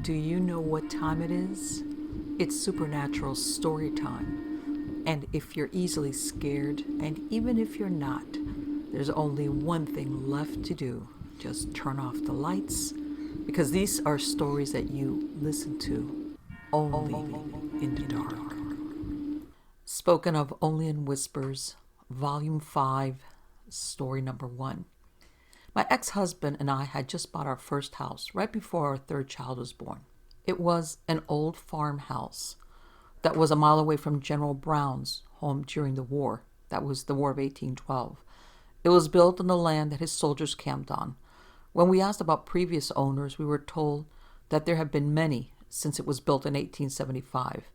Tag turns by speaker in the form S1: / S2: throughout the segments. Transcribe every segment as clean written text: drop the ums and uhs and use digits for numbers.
S1: Do you know what time it is? It's supernatural story time. And if you're easily scared, and even if you're not, there's only one thing left to do. Just turn off the lights, because these are stories that you listen to only in the dark. Spoken of only in whispers, Volume 5, Story Number 1. My ex-husband and I had just bought our first house right before our third child was born. It was an old farmhouse that was a mile away from General Brown's home during the war. That was the War of 1812. It was built on the land that his soldiers camped on. When we asked about previous owners, we were told that there had been many since it was built in 1875.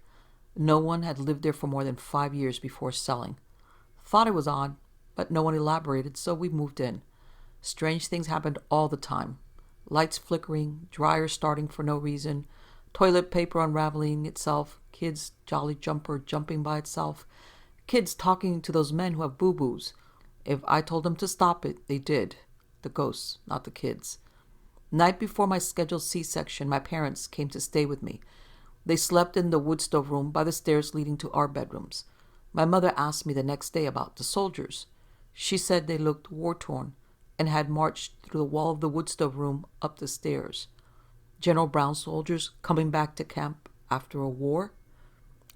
S1: No one had lived there for more than 5 years before selling. Thought it was odd, but no one elaborated, so we moved in. Strange things happened all the time. Lights flickering, dryers starting for no reason, toilet paper unraveling itself, kids' jolly jumper jumping by itself, kids talking to those men who have boo-boos. If I told them to stop it, they did. The ghosts, not the kids. Night before my scheduled C-section, my parents came to stay with me. They slept in the wood stove room by the stairs leading to our bedrooms. My mother asked me the next day about the soldiers. She said they looked war-torn and had marched through the wall of the wood stove room up the stairs. General Brown's soldiers coming back to camp after a war?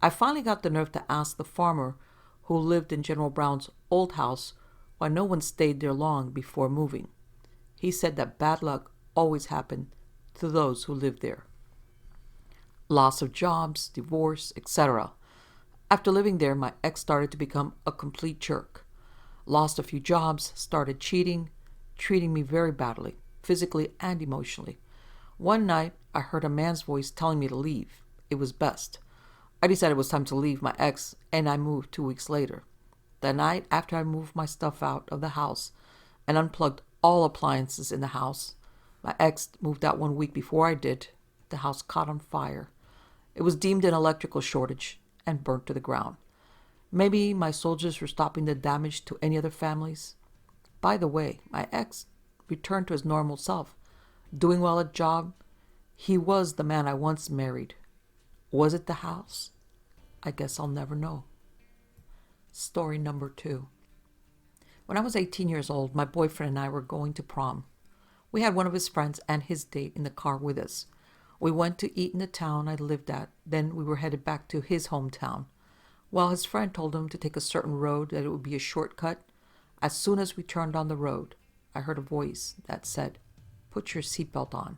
S1: I finally got the nerve to ask the farmer who lived in General Brown's old house why no one stayed there long before moving. He said that bad luck always happened to those who lived there. Loss of jobs, divorce, etc. After living there, my ex started to become a complete jerk. Lost a few jobs, started cheating, treating me very badly, physically and emotionally. One night, I heard a man's voice telling me to leave. It was best. I decided it was time to leave my ex, and I moved 2 weeks later. The night after I moved my stuff out of the house and unplugged all appliances in the house, my ex moved out 1 week before I did. The house caught on fire. It was deemed an electrical shortage and burnt to the ground. Maybe my soldiers were stopping the damage to any other families. By the way, my ex returned to his normal self, doing well at job. He was the man I once married. Was it the house? I guess I'll never know. Story number 2. When I was 18 years old, my boyfriend and I were going to prom. We had one of his friends and his date in the car with us. We went to eat in the town I lived at. Then we were headed back to his hometown. While his friend told him to take a certain road, that it would be a shortcut, as soon as we turned on the road, I heard a voice that said, "Put your seatbelt on."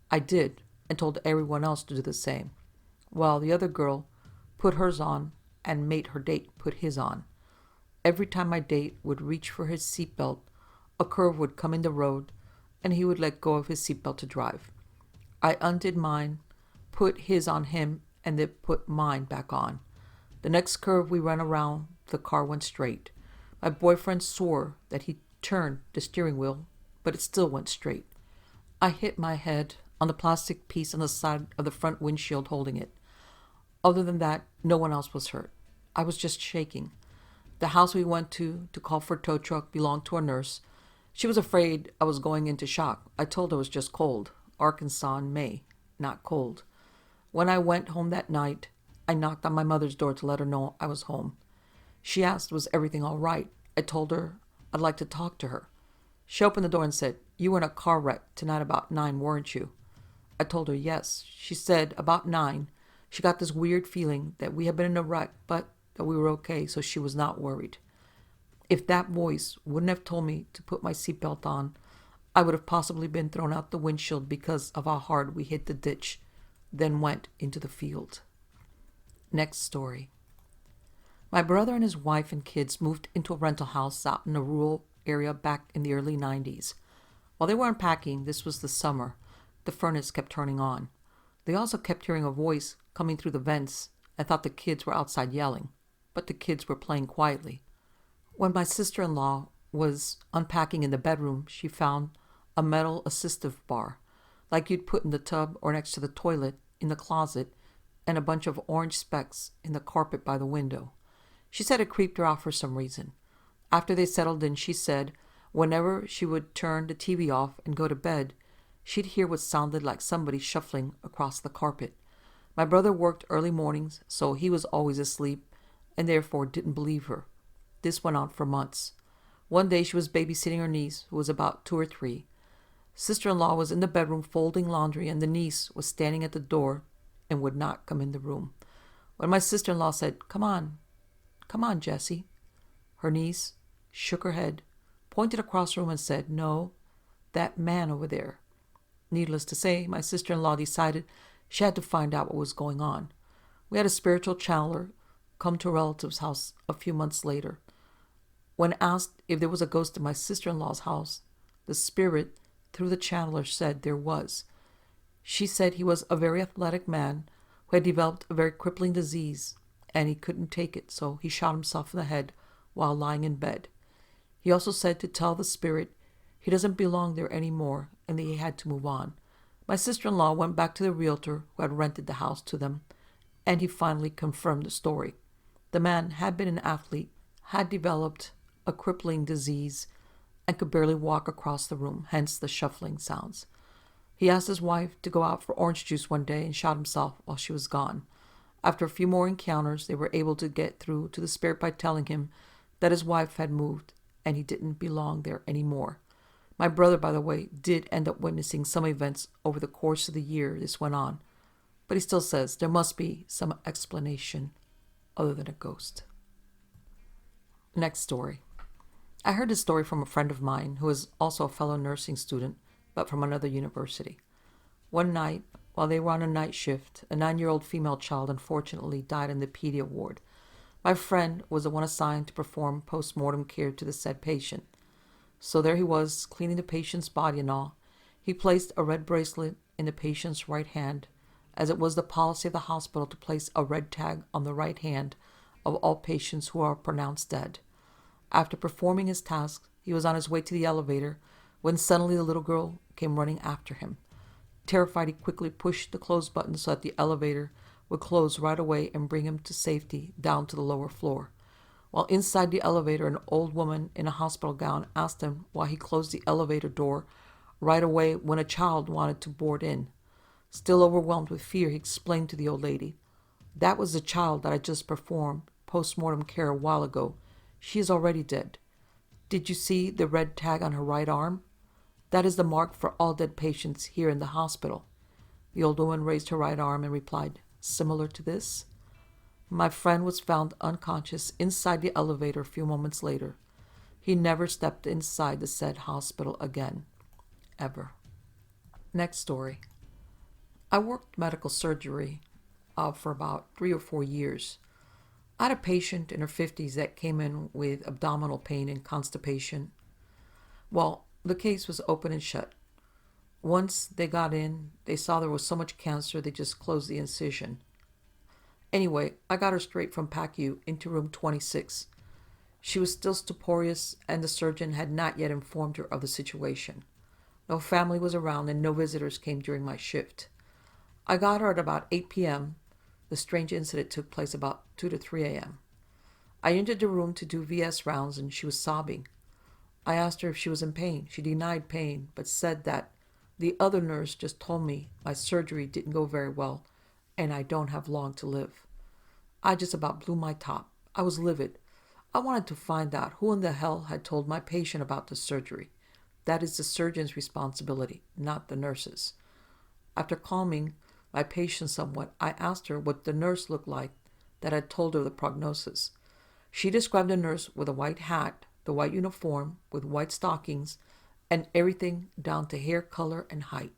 S1: I did, and told everyone else to do the same, while the other girl put hers on and made her date put his on. Every time my date would reach for his seatbelt, a curve would come in the road, and he would let go of his seatbelt to drive. I undid mine, put his on him, and then put mine back on. The next curve we ran around, the car went straight. My boyfriend swore that he turned the steering wheel, but it still went straight. I hit my head on the plastic piece on the side of the front windshield holding it. Other than that, no one else was hurt. I was just shaking. The house we went to call for a tow truck belonged to a nurse. She was afraid I was going into shock. I told her it was just cold. Arkansas in May, not cold. When I went home that night, I knocked on my mother's door to let her know I was home. She asked, was everything all right? I told her I'd like to talk to her. She opened the door and said, "You were in a car wreck tonight about 9, weren't you?" I told her yes. She said about 9, she got this weird feeling that we had been in a wreck, but that we were okay, so she was not worried. If that voice wouldn't have told me to put my seatbelt on, I would have possibly been thrown out the windshield because of how hard we hit the ditch, then went into the field. Next story. My brother and his wife and kids moved into a rental house out in a rural area back in the early 90s. While they were unpacking, this was the summer, the furnace kept turning on. They also kept hearing a voice coming through the vents and thought the kids were outside yelling, but the kids were playing quietly. When my sister-in-law was unpacking in the bedroom, she found a metal assistive bar, like you'd put in the tub or next to the toilet in the closet, and a bunch of orange specks in the carpet by the window. She said it creeped her out for some reason. After they settled in, she said whenever she would turn the TV off and go to bed, she'd hear what sounded like somebody shuffling across the carpet. My brother worked early mornings, so he was always asleep and therefore didn't believe her. This went on for months. One day she was babysitting her niece, who was about 2 or 3. Sister-in-law was in the bedroom folding laundry, and the niece was standing at the door and would not come in the room. When my sister-in-law said, come on, Jessie," her niece shook her head, pointed across the room and said, "No, that man over there." Needless to say, my sister-in-law decided she had to find out what was going on. We had a spiritual channeler come to a relative's house a few months later. When asked if there was a ghost in my sister-in-law's house, the spirit, through the channeler, said there was. She said he was a very athletic man who had developed a very crippling disease, and he couldn't take it, so he shot himself in the head while lying in bed. He also said to tell the spirit he doesn't belong there anymore and that he had to move on. My sister-in-law went back to the realtor who had rented the house to them, and he finally confirmed the story. The man had been an athlete, had developed a crippling disease, and could barely walk across the room, hence the shuffling sounds. He asked his wife to go out for orange juice one day and shot himself while she was gone. After a few more encounters, they were able to get through to the spirit by telling him that his wife had moved and he didn't belong there anymore. My brother, by the way, did end up witnessing some events over the course of the year this went on, but he still says there must be some explanation other than a ghost. Next story. I heard this story from a friend of mine who is also a fellow nursing student, but from another university. One night, while they were on a night shift, a 9-year-old female child unfortunately died in the pedia ward. My friend was the one assigned to perform post-mortem care to the said patient. So there he was, cleaning the patient's body and all. He placed a red bracelet in the patient's right hand, as it was the policy of the hospital to place a red tag on the right hand of all patients who are pronounced dead. After performing his task, he was on his way to the elevator when suddenly the little girl came running after him. Terrified, he quickly pushed the close button so that the elevator would close right away and bring him to safety down to the lower floor. While inside the elevator, an old woman in a hospital gown asked him why he closed the elevator door right away when a child wanted to board in. Still overwhelmed with fear, he explained to the old lady, "That was the child that I just performed post-mortem care a while ago. She is already dead. Did you see the red tag on her right arm? That is the mark for all dead patients here in the hospital." The old woman raised her right arm and replied, "Similar to this?" My friend was found unconscious inside the elevator a few moments later. He never stepped inside the said hospital again. Ever. Next story. I worked medical surgery for about 3 or 4 years. I had a patient in her 50s that came in with abdominal pain and constipation. Well, the case was open and shut. Once they got in, they saw there was so much cancer, they just closed the incision. Anyway, I got her straight from PACU into room 26. She was still stuporious, and the surgeon had not yet informed her of the situation. No family was around, and no visitors came during my shift. I got her at about 8 p.m. The strange incident took place about 2 to 3 a.m. I entered the room to do VS rounds, and she was sobbing. I asked her if she was in pain. She denied pain, but said that the other nurse just told me my surgery didn't go very well, and I don't have long to live. I just about blew my top. I was livid. I wanted to find out who in the hell had told my patient about the surgery. That is the surgeon's responsibility, not the nurse's. After calming my patient somewhat, I asked her what the nurse looked like that had told her the prognosis. She described a nurse with a white hat, the white uniform, with white stockings, and everything down to hair color and height.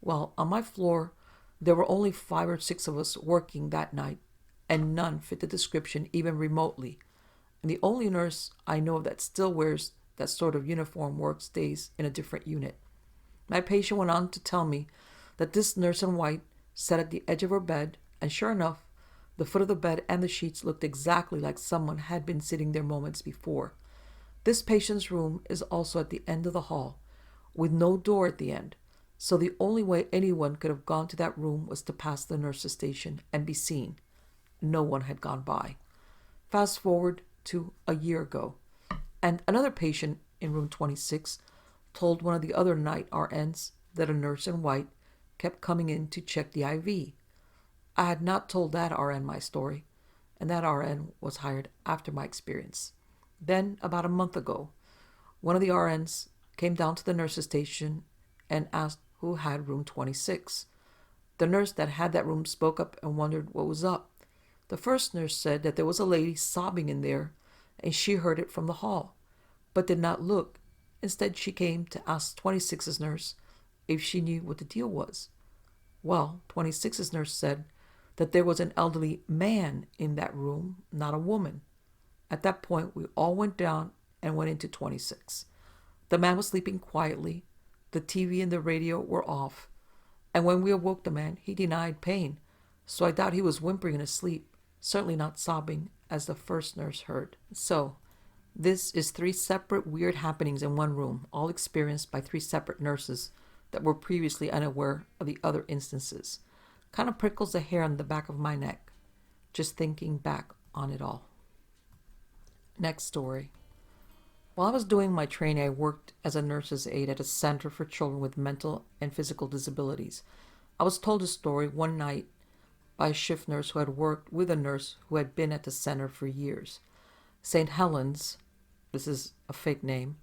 S1: Well, on my floor, there were only 5 or 6 of us working that night, and none fit the description even remotely. And the only nurse I know of that still wears that sort of uniform works days in a different unit. My patient went on to tell me that this nurse in white sat at the edge of her bed, and sure enough, the foot of the bed and the sheets looked exactly like someone had been sitting there moments before. This patient's room is also at the end of the hall, with no door at the end, so the only way anyone could have gone to that room was to pass the nurse's station and be seen. No one had gone by. Fast forward to a year ago, and another patient in room 26 told one of the other night RNs that a nurse in white kept coming in to check the IV. I had not told that RN my story, and that RN was hired after my experience. Then, about a month ago, one of the RNs came down to the nurse's station and asked who had room 26. The nurse that had that room spoke up and wondered what was up. The first nurse said that there was a lady sobbing in there, and she heard it from the hall, but did not look. Instead, she came to ask 26's nurse if she knew what the deal was. Well, 26's nurse said that there was an elderly man in that room, not a woman. At that point, we all went down and went into 26. The man was sleeping quietly. The TV and the radio were off. And when we awoke the man, he denied pain, so I doubt he was whimpering in his sleep, certainly not sobbing, as the first nurse heard. So, this is 3 separate weird happenings in one room, all experienced by 3 separate nurses that were previously unaware of the other instances. Kind of prickles the hair on the back of my neck, just thinking back on it all. Next story. While I was doing my training, I worked as a nurse's aide at a center for children with mental and physical disabilities. I was told a story one night by a shift nurse who had worked with a nurse who had been at the center for years. St. Helens, this is a fake name,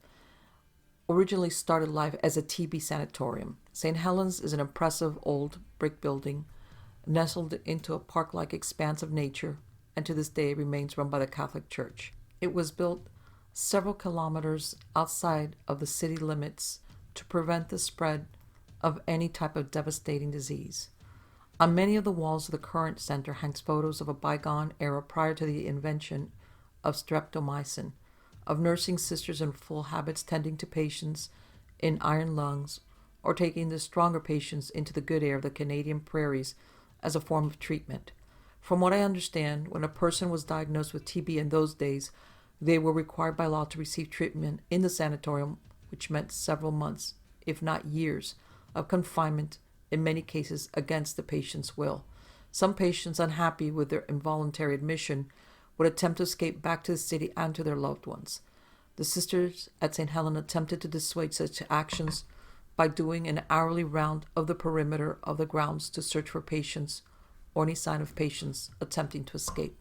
S1: originally started life as a TB sanatorium. St. Helens is an impressive old brick building nestled into a park-like expanse of nature, and to this day remains run by the Catholic Church. It was built several kilometers outside of the city limits to prevent the spread of any type of devastating disease. On many of the walls of the current center hangs photos of a bygone era prior to the invention of streptomycin, of nursing sisters in full habits tending to patients in iron lungs or taking the stronger patients into the good air of the Canadian prairies as a form of treatment. From what I understand, when a person was diagnosed with TB in those days, they were required by law to receive treatment in the sanatorium, which meant several months, if not years, of confinement, in many cases against the patient's will. Some patients, unhappy with their involuntary admission, would attempt to escape back to the city and to their loved ones. The sisters at St. Helens attempted to dissuade such actions by doing an hourly round of the perimeter of the grounds to search for patients or any sign of patients attempting to escape.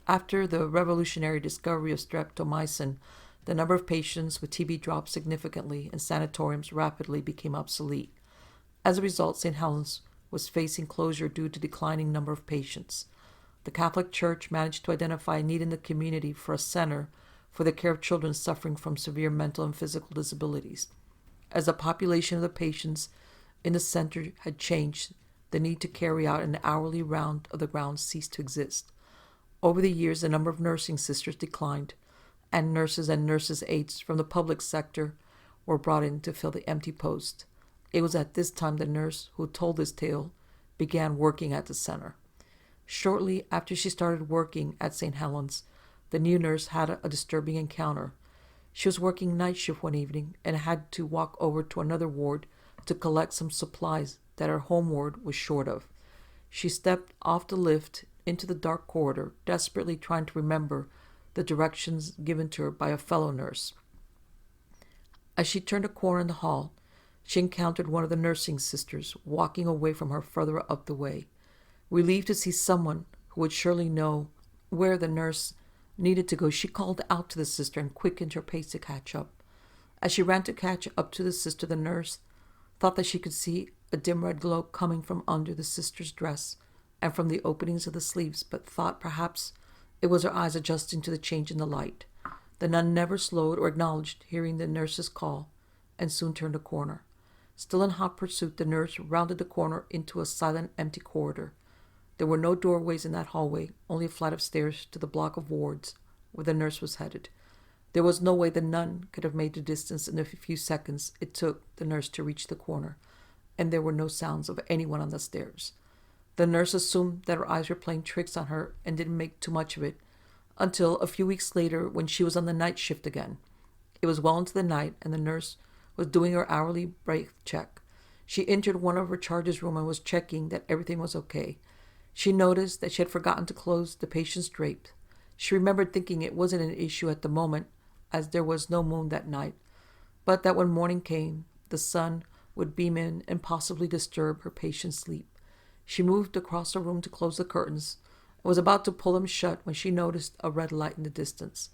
S1: After the revolutionary discovery of streptomycin, the number of patients with TB dropped significantly and sanatoriums rapidly became obsolete. As a result, St. Helens was facing closure due to declining number of patients. The Catholic Church managed to identify a need in the community for a center for the care of children suffering from severe mental and physical disabilities. As the population of the patients in the center had changed, the need to carry out an hourly round of the grounds ceased to exist. Over the years, the number of nursing sisters declined, and nurses' aides from the public sector were brought in to fill the empty post. It was at this time the nurse who told this tale began working at the center. Shortly after she started working at St. Helens, the new nurse had a disturbing encounter. She was working night shift one evening and had to walk over to another ward to collect some supplies that her home ward was short of. She stepped off the lift into the dark corridor, desperately trying to remember the directions given to her by a fellow nurse. As she turned a corner in the hall, she encountered one of the nursing sisters walking away from her further up the way. Relieved to see someone who would surely know where the nurse needed to go, she called out to the sister and quickened her pace to catch up. As she ran to catch up to the sister, the nurse thought that she could see a dim red glow coming from under the sister's dress and from the openings of the sleeves, but thought perhaps it was her eyes adjusting to the change in the light. The nun never slowed or acknowledged hearing the nurse's call and soon turned a corner. Still in hot pursuit, the nurse rounded the corner into a silent, empty corridor. There were no doorways in that hallway, only a flight of stairs to the block of wards where the nurse was headed. There was no way the nun could have made the distance in the few seconds it took the nurse to reach the corner, and there were no sounds of anyone on the stairs. The nurse assumed that her eyes were playing tricks on her and didn't make too much of it until a few weeks later when she was on the night shift again. It was well into the night and the nurse was doing her hourly break check. She entered one of her charge's room and was checking that everything was okay. She noticed that she had forgotten to close the patient's drape. She remembered thinking it wasn't an issue at the moment as there was no moon that night, but that when morning came, the sun would beam in and possibly disturb her patient's sleep. She moved across the room to close the curtains and was about to pull them shut when she noticed a red light in the distance.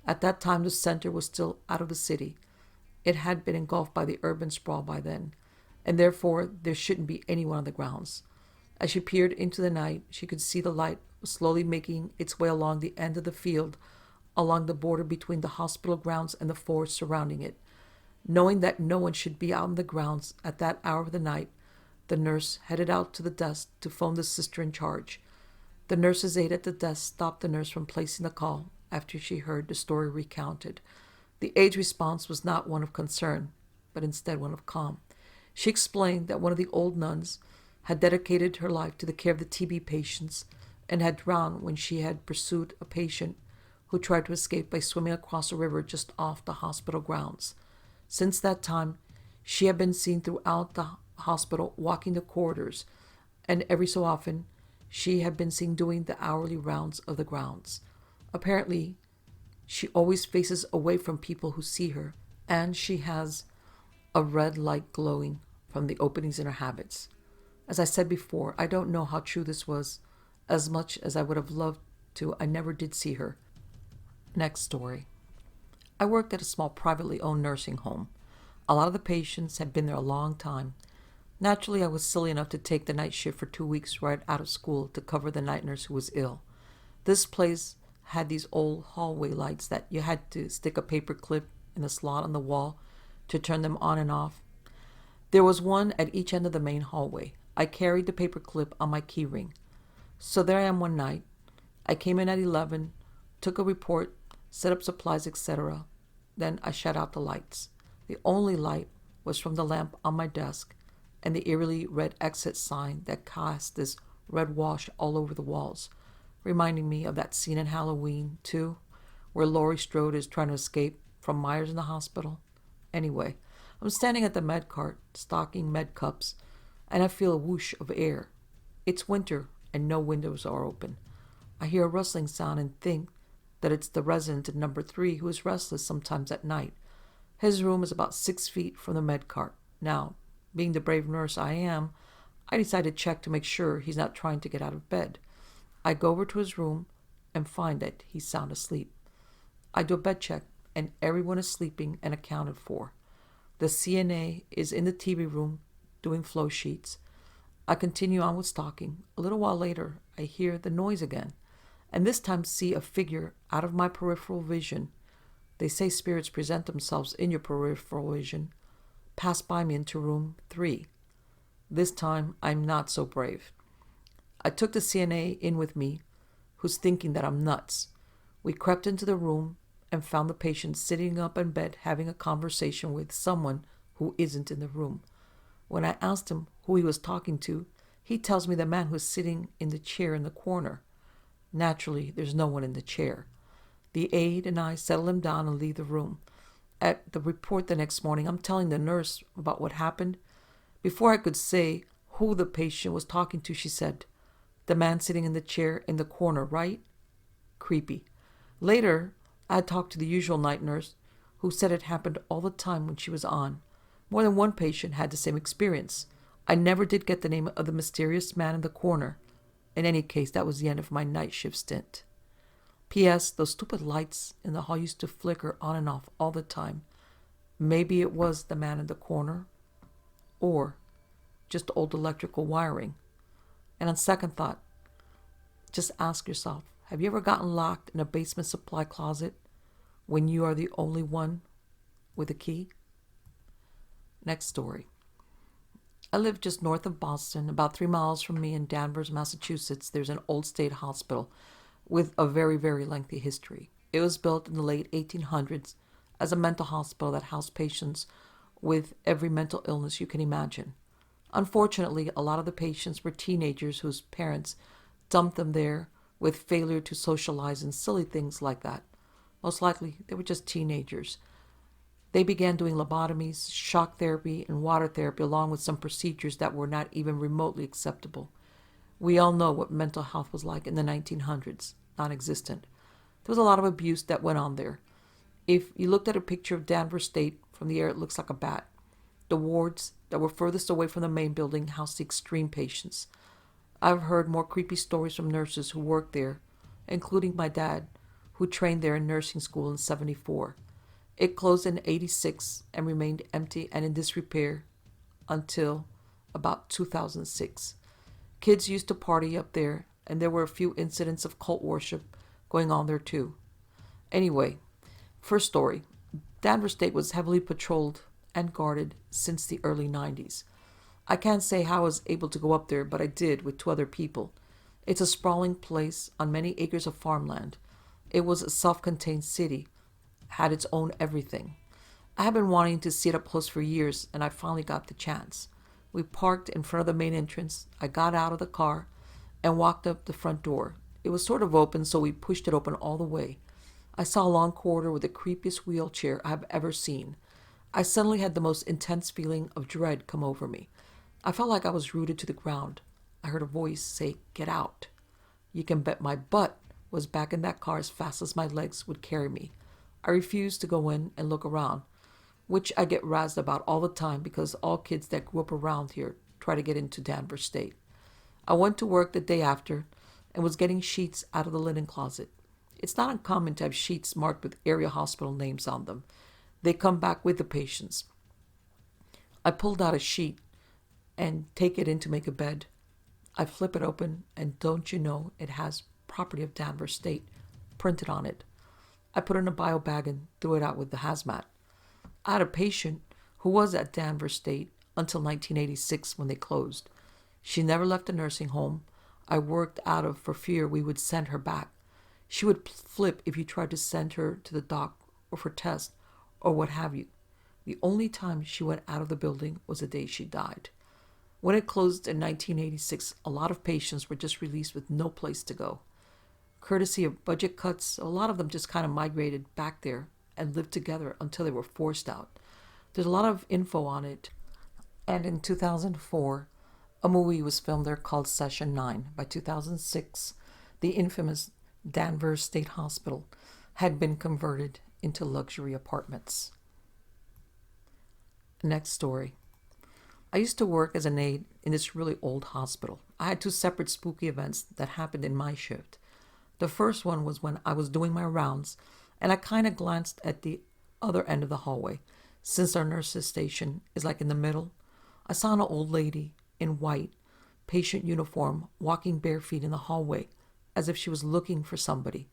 S1: At that time, the center was still out of the city. It had been engulfed by the urban sprawl by then, and therefore there shouldn't be anyone on the grounds. As she peered into the night, she could see the light was slowly making its way along the end of the field, along the border between the hospital grounds and the forest surrounding it. Knowing that no one should be out on the grounds at that hour of the night, the nurse headed out to the desk to phone the sister in charge. The nurse's aide at the desk stopped the nurse from placing the call after she heard the story recounted. The aide's response was not one of concern, but instead one of calm. She explained that one of the old nuns had dedicated her life to the care of the TB patients and had drowned when she had pursued a patient who tried to escape by swimming across a river just off the hospital grounds. Since that time, she had been seen throughout the hospital walking the corridors, and every so often she had been seen doing the hourly rounds of the grounds. Apparently, she always faces away from people who see her, and she has a red light glowing from the openings in her habits. As I said before, I don't know how true this was. As much as I would have loved to, I never did see her. Next story. I worked at a small privately owned nursing home. A lot of the patients had been there a long time. Naturally, I was silly enough to take the night shift for 2 weeks right out of school to cover the night nurse who was ill. This place had these old hallway lights that you had to stick a paper clip in the slot on the wall to turn them on and off. There was one at each end of the main hallway. I carried the paper clip on my key ring. So there I am one night. I came in at 11, took a report, set up supplies, etc. Then I shut out the lights. The only light was from the lamp on my desk and the eerily red exit sign that cast this red wash all over the walls, reminding me of that scene in Halloween 2, where Laurie Strode is trying to escape from Myers in the hospital. Anyway, I'm standing at the med cart, stocking med cups, and I feel a whoosh of air. It's winter, and no windows are open. I hear a rustling sound and think that it's the resident in number 3 who is restless sometimes at night. His room is about 6 feet from the med cart. Now, being the brave nurse I am, I decide to check to make sure he's not trying to get out of bed. I go over to his room and find that he's sound asleep. I do a bed check, and everyone is sleeping and accounted for. The CNA is in the TV room doing flow sheets. I continue on with stocking. A little while later, I hear the noise again, and this time see a figure out of my peripheral vision. They say spirits present themselves in your peripheral vision. Pass by me into room 3. This time, I'm not so brave. I took the CNA in with me, who's thinking that I'm nuts. We crept into the room and found the patient sitting up in bed having a conversation with someone who isn't in the room. When I asked him who he was talking to, he tells me the man who's sitting in the chair in the corner. Naturally, there's no one in the chair. The aide and I settle him down and leave the room. At the report the next morning, I'm telling the nurse about what happened. Before I could say who the patient was talking to, she said, "The man sitting in the chair in the corner, right?" Creepy. Later, I talked to the usual night nurse, who said it happened all the time when she was on. More than one patient had the same experience. I never did get the name of the mysterious man in the corner. In any case, that was the end of my night shift stint. P.S. Those stupid lights in the hall used to flicker on and off all the time. Maybe it was the man in the corner, or just old electrical wiring. And on second thought, just ask yourself, have you ever gotten locked in a basement supply closet when you are the only one with a key? Next story. I live just north of Boston. About 3 miles from me in Danvers, Massachusetts, there's an old state hospital with a very, very lengthy history. It was built in the late 1800s as a mental hospital that housed patients with every mental illness you can imagine. Unfortunately, a lot of the patients were teenagers whose parents dumped them there with failure to socialize and silly things like that. Most likely, they were just teenagers. They began doing lobotomies, shock therapy, and water therapy, along with some procedures that were not even remotely acceptable. We all know what mental health was like in the 1900s, non-existent. There was a lot of abuse that went on there. If you looked at a picture of Danvers State from the air, it looks like a bat. The wards that were furthest away from the main building housed the extreme patients. I've heard more creepy stories from nurses who worked there, including my dad, who trained there in nursing school in '74. It closed in '86 and remained empty and in disrepair until about 2006. Kids used to party up there, and there were a few incidents of cult worship going on there too. Anyway, first story. Danvers State was heavily patrolled and guarded since the early '90s. I can't say how I was able to go up there, but I did with two other people. It's a sprawling place on many acres of farmland. It was a self-contained city, had its own everything. I had been wanting to see it up close for years, and I finally got the chance. We parked in front of the main entrance. I got out of the car and walked up the front door. It was sort of open, so we pushed it open all the way. I saw a long corridor with the creepiest wheelchair I have ever seen. I suddenly had the most intense feeling of dread come over me. I felt like I was rooted to the ground. I heard a voice say, "Get out." You can bet my butt was back in that car as fast as my legs would carry me. I refused to go in and look around, which I get razzed about all the time because all kids that grew up around here try to get into Danvers State. I went to work the day after and was getting sheets out of the linen closet. It's not uncommon to have sheets marked with area hospital names on them. They come back with the patients. I pulled out a sheet and take it in to make a bed. I flip it open, and don't you know, it has "Property of Danvers State" printed on it. I put it in a bio bag and threw it out with the hazmat. I had a patient who was at Danvers State until 1986 when they closed. She never left the nursing home I worked out of for fear we would send her back. She would flip if you tried to send her to the doc or for tests or what have you. The only time she went out of the building was the day she died. When it closed in 1986, a lot of patients were just released with no place to go. Courtesy of budget cuts, a lot of them just kind of migrated back there and lived together until they were forced out. There's a lot of info on it. And in 2004, a movie was filmed there called Session 9. By 2006, the infamous Danvers State Hospital had been converted into luxury apartments. Next story. I used to work as an aide in this really old hospital. I had two separate spooky events that happened in my shift. The first one was when I was doing my rounds, and I kind of glanced at the other end of the hallway. Since our nurse's station is like in the middle, I saw an old lady in white, patient uniform, walking bare feet in the hallway, as if she was looking for somebody.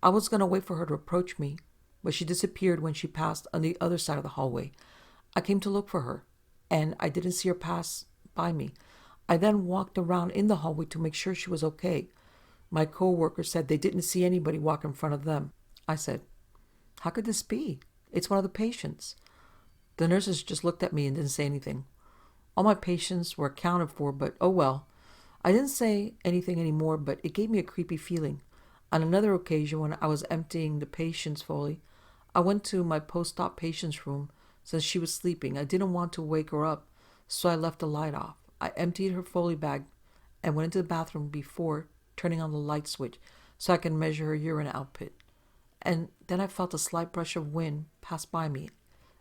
S1: I was going to wait for her to approach me, but she disappeared when she passed on the other side of the hallway. I came to look for her, and I didn't see her pass by me. I then walked around in the hallway to make sure she was okay. My co-worker said they didn't see anybody walk in front of them. I said, "How could this be? It's one of the patients." The nurses just looked at me and didn't say anything. All my patients were accounted for, but oh well. I didn't say anything anymore, but it gave me a creepy feeling. On another occasion, when I was emptying the patient's foley, I went to my post-op patient's room since she was sleeping. I didn't want to wake her up, so I left the light off. I emptied her foley bag and went into the bathroom before turning on the light switch so I could measure her urine output. And then I felt a slight brush of wind pass by me,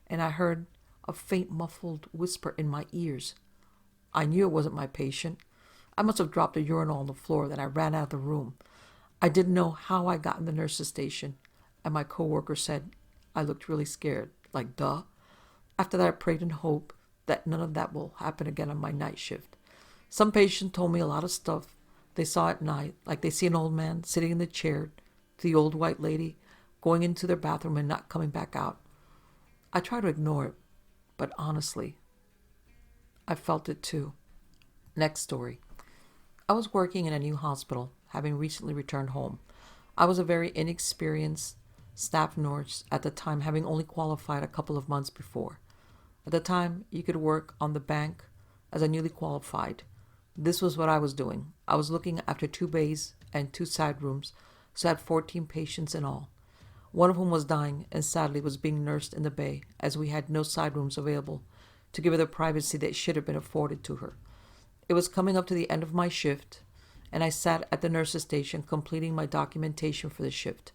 S1: and I heard a faint muffled whisper in my ears. I knew it wasn't my patient. I must have dropped a urinal on the floor, then I ran out of the room. I didn't know how I got in the nurse's station, and my coworker said I looked really scared, like duh. After that, I prayed and hoped that none of that will happen again on my night shift. Some patients told me a lot of stuff they saw at night, like they see an old man sitting in the chair, the old white lady going into their bathroom and not coming back out. I try to ignore it, but honestly, I felt it too. Next story. I was working in a new hospital, having recently returned home. I was a very inexperienced staff nurse at the time, having only qualified a couple of months before. At the time, you could work on the bank as a newly qualified. This was what I was doing. I was looking after 2 bays and 2 side rooms, so I had 14 patients in all. One of whom was dying and sadly was being nursed in the bay, as we had no side rooms available to give her the privacy that should have been afforded to her. It was coming up to the end of my shift, and I sat at the nurse's station completing my documentation for the shift.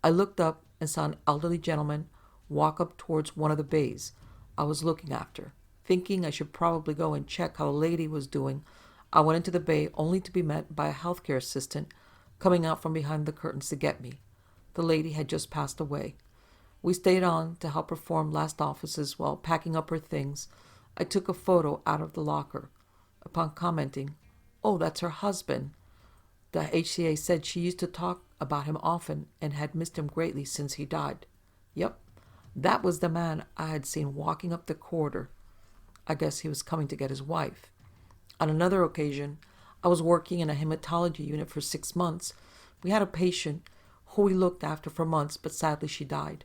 S1: I looked up and saw an elderly gentleman walk up towards one of the bays I was looking after. Thinking I should probably go and check how the lady was doing, I went into the bay only to be met by a healthcare assistant coming out from behind the curtains to get me. The lady had just passed away. We stayed on to help perform last offices while packing up her things. I took a photo out of the locker. Upon commenting, "Oh, that's her husband," the HCA said she used to talk about him often and had missed him greatly since he died. Yep, that was the man I had seen walking up the corridor. I guess he was coming to get his wife. On another occasion, I was working in a hematology unit for 6 months. We had a patient who we looked after for months, but sadly she died.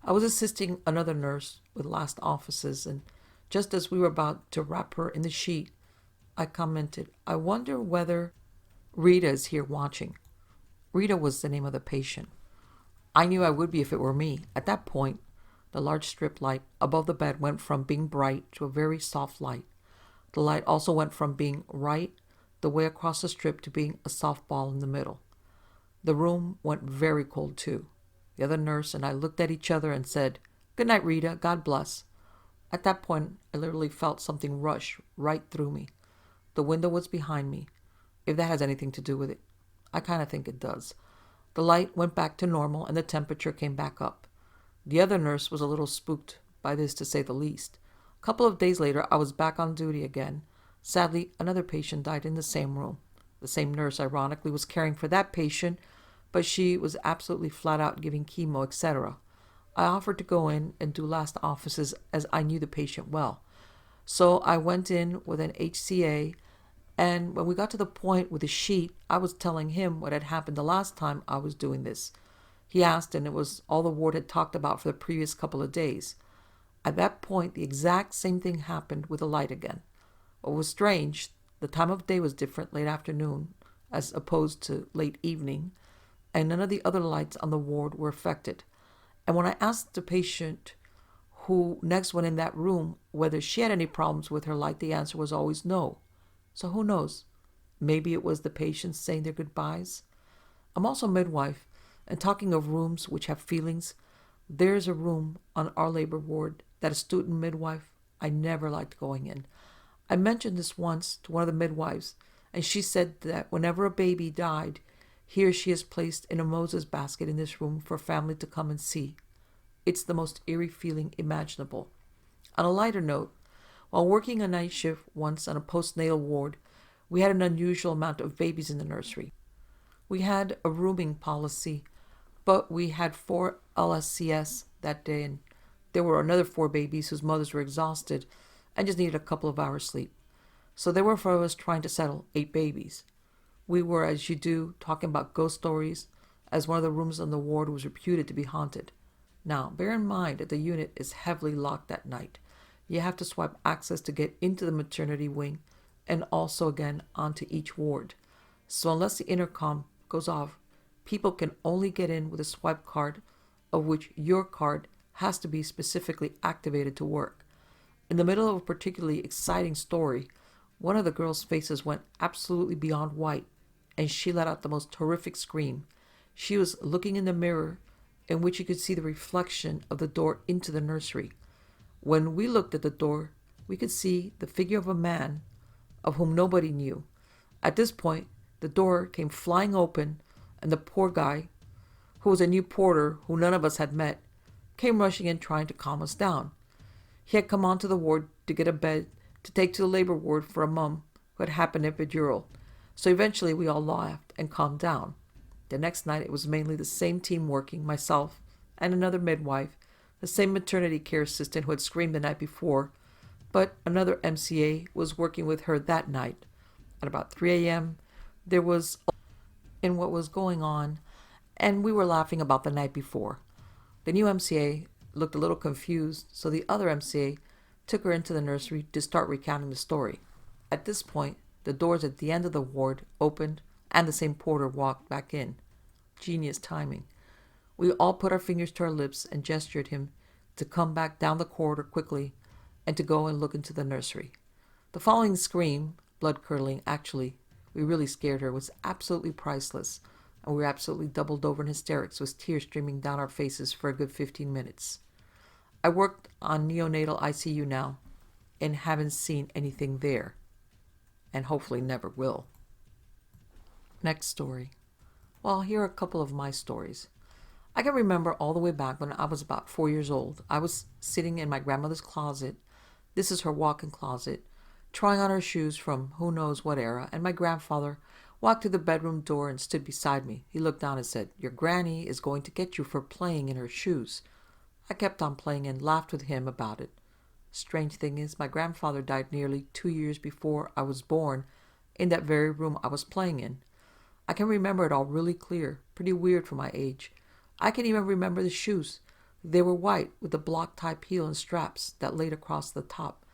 S1: I was assisting another nurse with last offices, and just as we were about to wrap her in the sheet, I commented, "I wonder whether Rita is here watching." Rita was the name of the patient. I knew I would be if it were me. At that point, the large strip light above the bed went from being bright to a very soft light. The light also went from being right the way across the strip to being a soft ball in the middle. The room went very cold too. The other nurse and I looked at each other and said, "Good night, Rita. God bless." At that point, I literally felt something rush right through me. The window was behind me, if that has anything to do with it. I kind of think it does. The light went back to normal and the temperature came back up. The other nurse was a little spooked by this, to say the least. A couple of days later, I was back on duty again. Sadly, another patient died in the same room. The same nurse, ironically, was caring for that patient, but she was absolutely flat out giving chemo, etc. I offered to go in and do last offices as I knew the patient well. So I went in with an HCA, and when we got to the point with the sheet, I was telling him what had happened the last time I was doing this. He asked, and it was all the ward had talked about for the previous couple of days. At that point, the exact same thing happened with the light again. What was strange, the time of day was different, late afternoon, as opposed to late evening, and none of the other lights on the ward were affected. And when I asked the patient who next went in that room whether she had any problems with her light, the answer was always no. So who knows? Maybe it was the patients saying their goodbyes. I'm also a midwife, and talking of rooms which have feelings, there's a room on our labor ward that a student midwife I never liked going in. I mentioned this once to one of the midwives, and she said that whenever a baby died, he or she is placed in a Moses basket in this room for a family to come and see. It's the most eerie feeling imaginable. On a lighter note, while working a night shift once on a postnatal ward, we had an unusual amount of babies in the nursery. We had a rooming policy, but we had 4 LSCS that day, and there were another 4 babies whose mothers were exhausted and just needed a couple of hours sleep. So there were 4 of us trying to settle 8 babies. We were, as you do, talking about ghost stories, as one of the rooms on the ward was reputed to be haunted. Now, bear in mind that the unit is heavily locked at night. You have to swipe access to get into the maternity wing and also again onto each ward. So unless the intercom goes off, people can only get in with a swipe card, of which your card has to be specifically activated to work. In the middle of a particularly exciting story, one of the girls' faces went absolutely beyond white, and she let out the most horrific scream. She was looking in the mirror, in which you could see the reflection of the door into the nursery. When we looked at the door, we could see the figure of a man of whom nobody knew. At this point, the door came flying open, and the poor guy, who was a new porter who none of us had met, came rushing in trying to calm us down. He had come onto the ward to get a bed to take to the labor ward for a mum who had happened epidural. So eventually we all laughed and calmed down. The next night it was mainly the same team working, myself and another midwife, the same maternity care assistant who had screamed the night before, but another MCA was working with her that night. At about 3 a.m., there was in what was going on, and we were laughing about the night before. The new MCA looked a little confused, so the other MCA took her into the nursery to start recounting the story. At this point, the doors at the end of the ward opened, and the same porter walked back in. Genius timing. We all put our fingers to our lips and gestured him to come back down the corridor quickly and to go and look into the nursery. The following scream, blood-curdling, actually, we really scared her, was absolutely priceless, and we were absolutely doubled over in hysterics with tears streaming down our faces for a good 15 minutes. I worked on neonatal ICU now, and haven't seen anything there, and hopefully never will. Next story. Well, here are a couple of my stories. I can remember all the way back when I was about 4 years old. I was sitting in my grandmother's closet. This is her walk-in closet, trying on her shoes from who knows what era, and my grandfather walked to the bedroom door and stood beside me. He looked down and said, "Your granny is going to get you for playing in her shoes." I kept on playing and laughed with him about it. Strange thing is, my grandfather died nearly 2 years before I was born in that very room I was playing in. I can remember it all really clear, pretty weird for my age. I can even remember the shoes. They were white with the block-type heel and straps that laid across the top.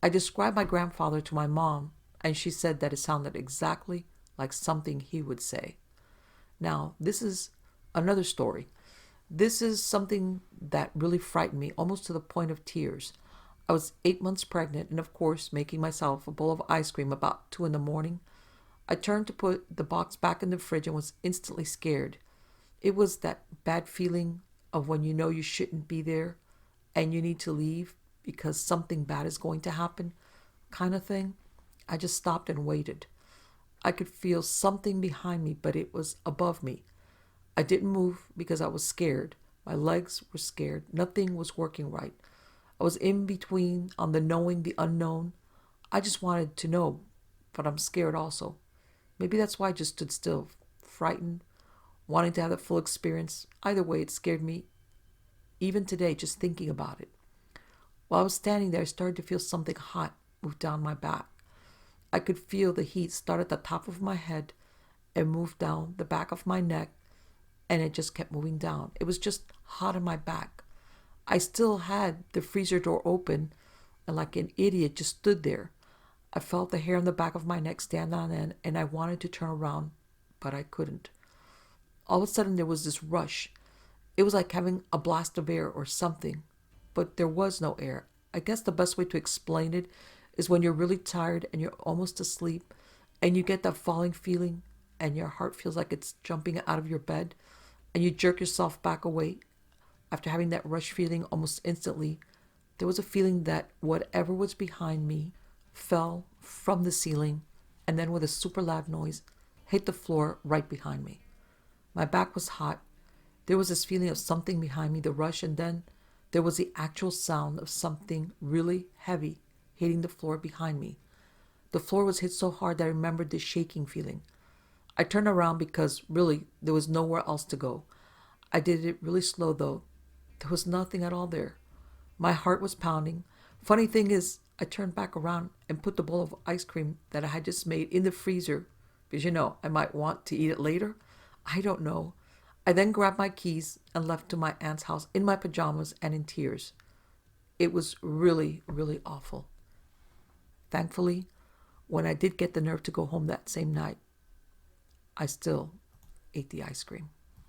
S1: I described my grandfather to my mom, and she said that it sounded exactly like something he would say. Now, this is another story. This is something that really frightened me, almost to the point of tears. I was 8 months pregnant and, of course, making myself a bowl of ice cream about 2 in the morning. I turned to put the box back in the fridge and was instantly scared. It was that bad feeling of when you know you shouldn't be there and you need to leave because something bad is going to happen, kind of thing. I just stopped and waited. I could feel something behind me, but it was above me. I didn't move because I was scared. My legs were scared. Nothing was working right. I was in between on the knowing, the unknown. I just wanted to know, but I'm scared also. Maybe that's why I just stood still, frightened, wanting to have the full experience. Either way, it scared me, even today, just thinking about it. While I was standing there, I started to feel something hot move down my back. I could feel the heat start at the top of my head and move down the back of my neck, and it just kept moving down. It was just hot on my back. I still had the freezer door open, and like an idiot just stood there. I felt the hair on the back of my neck stand on end, and I wanted to turn around, but I couldn't. All of a sudden, there was this rush. It was like having a blast of air or something, but there was no air. I guess the best way to explain it is when you're really tired and you're almost asleep, and you get that falling feeling, and your heart feels like it's jumping out of your bed, and you jerk yourself back away. After having that rush feeling almost instantly, there was a feeling that whatever was behind me fell from the ceiling and then with a super loud noise hit the floor right behind me. My back was hot. There was this feeling of something behind me, the rush, and then there was the actual sound of something really heavy hitting the floor behind me. The floor was hit so hard that I remembered this shaking feeling. I turned around because really there was nowhere else to go. I did it really slow though. There was nothing at all there. My heart was pounding. Funny thing is, I turned back around and put the bowl of ice cream that I had just made in the freezer because I might want to eat it later. I don't know. I then grabbed my keys and left to my aunt's house in my pajamas and in tears. It was really, really awful. Thankfully, when I did get the nerve to go home that same night, I still ate the ice cream.